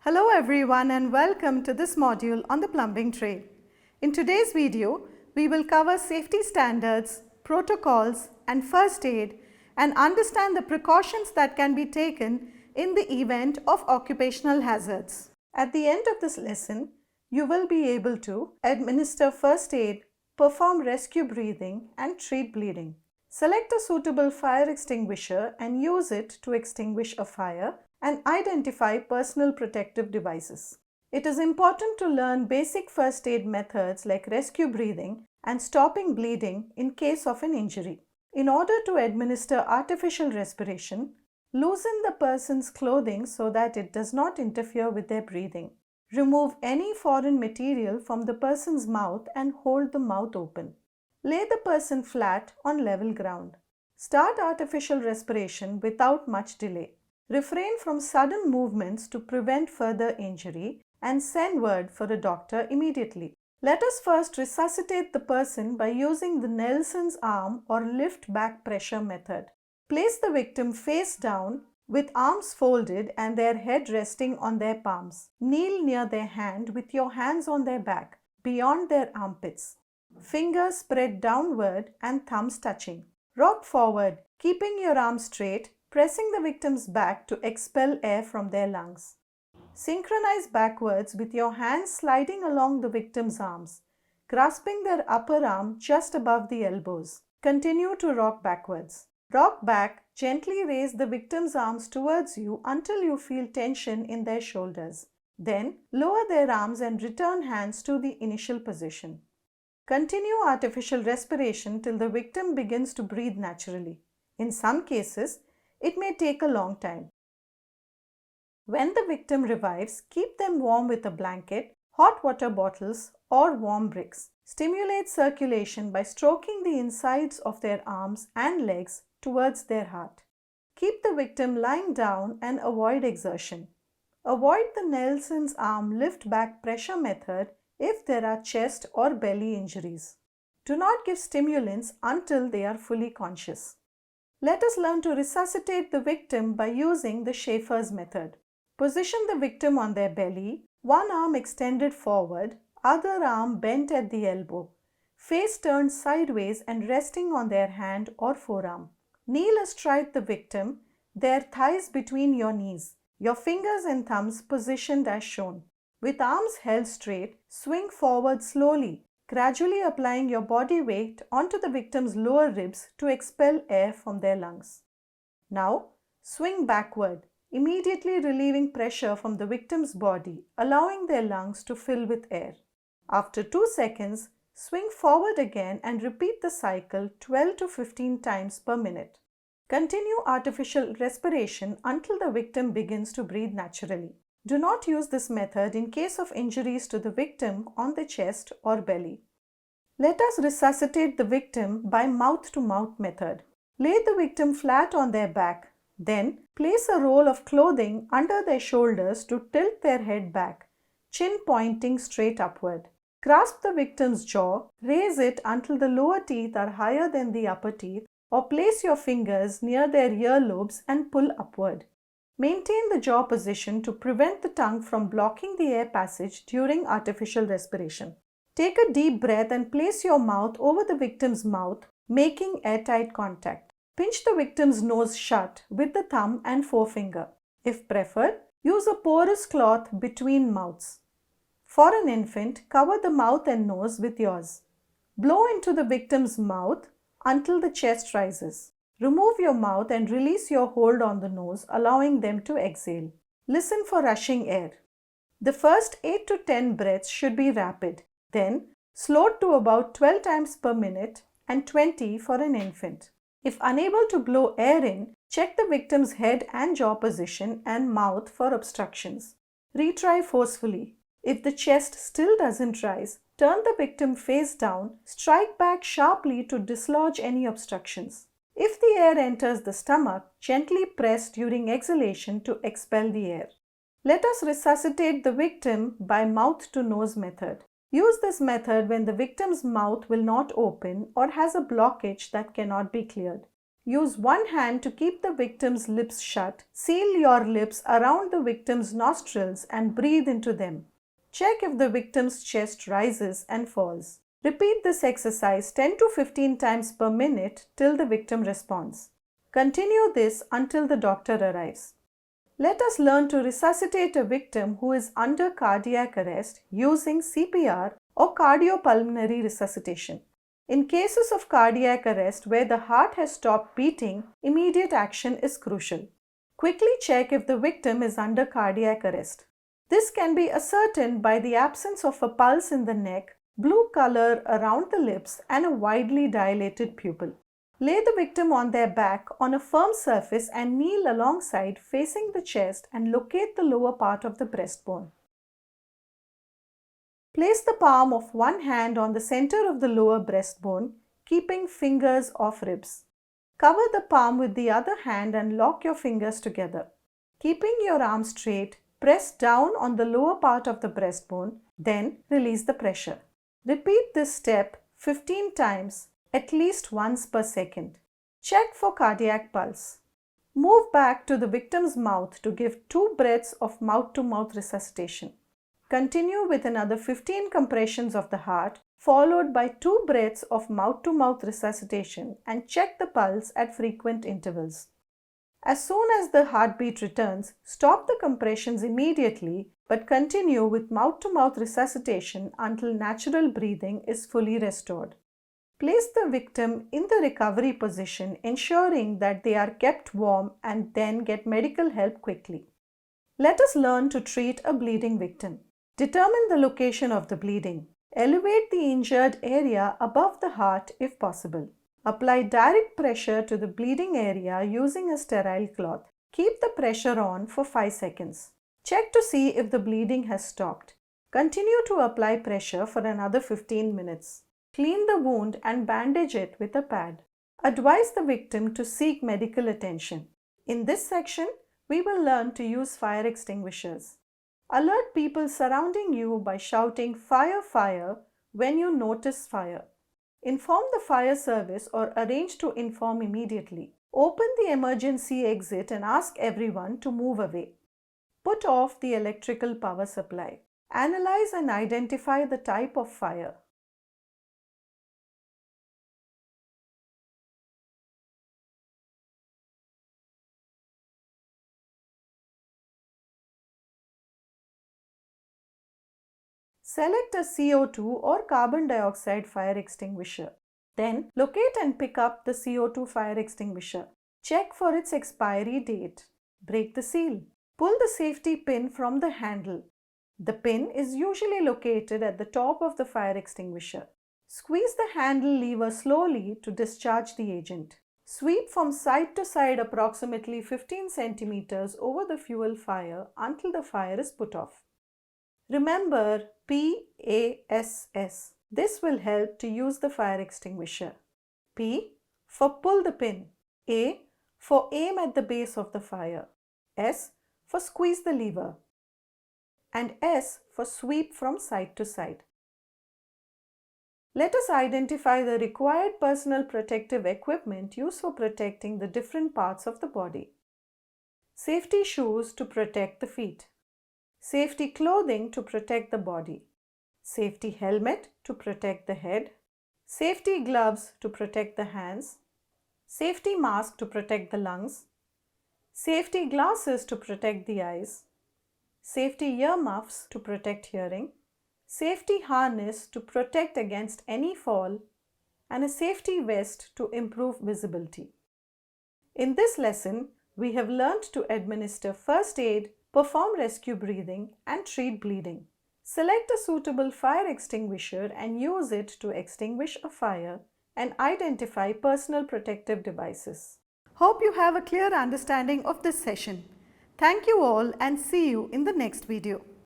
Hello everyone and welcome to this module on the plumbing trade. In today's video, we will cover safety standards, protocols and first aid and understand the precautions that can be taken in the event of occupational hazards. At the end of this lesson, you will be able to administer first aid, perform rescue breathing and treat bleeding. Select a suitable fire extinguisher and use it to extinguish a fire and identify personal protective devices. It is important to learn basic first aid methods like rescue breathing and stopping bleeding in case of an injury. In order to administer artificial respiration, loosen the person's clothing so that it does not interfere with their breathing. Remove any foreign material from the person's mouth and hold the mouth open. Lay the person flat on level ground. Start artificial respiration without much delay. Refrain from sudden movements to prevent further injury and send word for a doctor immediately. Let us first resuscitate the person by using the Nelson's arm or lift back pressure method. Place the victim face down with arms folded and their head resting on their palms. Kneel near their hand with your hands on their back, beyond their armpits. Fingers spread downward and thumbs touching. Rock forward, keeping your arms straight, pressing the victim's back to expel air from their lungs. Synchronize backwards with your hands sliding along the victim's arms, grasping their upper arm just above the elbows. Continue to rock backwards. Rock back, gently raise the victim's arms towards you until you feel tension in their shoulders. Then lower their arms and return hands to the initial position. Continue artificial respiration till the victim begins to breathe naturally. In some cases, it may take a long time. When the victim revives, keep them warm with a blanket, hot water bottles or warm bricks. Stimulate circulation by stroking the insides of their arms and legs towards their heart. Keep the victim lying down and avoid exertion. Avoid the Nelson's arm lift back pressure method if there are chest or belly injuries. Do not give stimulants until they are fully conscious. Let us learn to resuscitate the victim by using the Schafer's method. Position the victim on their belly, one arm extended forward, other arm bent at the elbow, face turned sideways and resting on their hand or forearm. Kneel astride the victim, their thighs between your knees, your fingers and thumbs positioned as shown. With arms held straight, swing forward slowly, gradually applying your body weight onto the victim's lower ribs to expel air from their lungs. Now, swing backward, immediately relieving pressure from the victim's body, allowing their lungs to fill with air. After 2 seconds, swing forward again and repeat the cycle 12 to 15 times per minute. Continue artificial respiration until the victim begins to breathe naturally. Do not use this method in case of injuries to the victim on the chest or belly. Let us resuscitate the victim by mouth-to-mouth method. Lay the victim flat on their back. Then place a roll of clothing under their shoulders to tilt their head back, chin pointing straight upward. Grasp the victim's jaw, raise it until the lower teeth are higher than the upper teeth, or place your fingers near their earlobes and pull upward. Maintain the jaw position to prevent the tongue from blocking the air passage during artificial respiration. Take a deep breath and place your mouth over the victim's mouth, making airtight contact. Pinch the victim's nose shut with the thumb and forefinger. If preferred, use a porous cloth between mouths. For an infant, cover the mouth and nose with yours. Blow into the victim's mouth until the chest rises. Remove your mouth and release your hold on the nose, allowing them to exhale. Listen for rushing air. The first 8 to 10 breaths should be rapid, then slowed to about 12 times per minute and 20 for an infant. If unable to blow air in, check the victim's head and jaw position and mouth for obstructions. Retry forcefully. If the chest still doesn't rise, turn the victim face down, strike back sharply to dislodge any obstructions. If the air enters the stomach, gently press during exhalation to expel the air. Let us resuscitate the victim by mouth-to-nose method. Use this method when the victim's mouth will not open or has a blockage that cannot be cleared. use one hand to keep the victim's lips shut. Seal your lips around the victim's nostrils and breathe into them. Check if the victim's chest rises and falls. Repeat this exercise 10 to 15 times per minute till the victim responds. Continue this until the doctor arrives. Let us learn to resuscitate a victim who is under cardiac arrest using CPR or cardiopulmonary resuscitation. In cases of cardiac arrest where the heart has stopped beating, immediate action is crucial. Quickly check if the victim is under cardiac arrest. This can be ascertained by the absence of a pulse in the neck, blue color around the lips, and a widely dilated pupil. Lay the victim on their back on a firm surface and kneel alongside facing the chest and locate the lower part of the breastbone. Place the palm of one hand on the center of the lower breastbone, keeping fingers off ribs. Cover the palm with the other hand and lock your fingers together. Keeping your arm straight, press down on the lower part of the breastbone, then release the pressure. Repeat this step 15 times, at least once per second. Check for cardiac pulse. Move back to the victim's mouth to give 2 breaths of mouth-to-mouth resuscitation. Continue with another 15 compressions of the heart, followed by 2 breaths of mouth-to-mouth resuscitation, and check the pulse at frequent intervals. As soon as the heartbeat returns, stop the compressions immediately, but continue with mouth-to-mouth resuscitation until natural breathing is fully restored. Place the victim in the recovery position, ensuring that they are kept warm, and then get medical help quickly. Let us learn to treat a bleeding victim. Determine the location of the bleeding. Elevate the injured area above the heart if possible. Apply direct pressure to the bleeding area using a sterile cloth. Keep the pressure on for 5 seconds. Check to see if the bleeding has stopped. Continue to apply pressure for another 15 minutes. Clean the wound and bandage it with a pad. Advise the victim to seek medical attention. In this section, we will learn to use fire extinguishers. Alert people surrounding you by shouting "Fire, fire" when you notice fire. Inform the fire service or arrange to inform immediately. Open the emergency exit and ask everyone to move away. Put off the electrical power supply. Analyze and identify the type of fire. Select a CO2 or carbon dioxide fire extinguisher. Then locate and pick up the CO2 fire extinguisher. Check for its expiry date. Break the seal. Pull the safety pin from the handle. The pin is usually located at the top of the fire extinguisher. Squeeze the handle lever slowly to discharge the agent. Sweep from side to side approximately 15 centimeters over the fuel fire until the fire is put off. Remember PASS. This will help to use the fire extinguisher. P for pull the pin. A for aim at the base of the fire. S for squeeze the lever. And S for sweep from side to side. Let us identify the required personal protective equipment used for protecting the different parts of the body. Safety shoes to protect the feet. Safety clothing to protect the body. Safety helmet to protect the head. Safety gloves to protect the hands. Safety mask to protect the lungs. Safety glasses to protect the eyes. Safety earmuffs to protect hearing. Safety harness to protect against any fall. And a safety vest to improve visibility. In this lesson, we have learned to administer first aid, perform rescue breathing, and treat bleeding. Select a suitable fire extinguisher and use it to extinguish a fire and identify personal protective devices. Hope you have a clear understanding of this session. Thank you all and see you in the next video.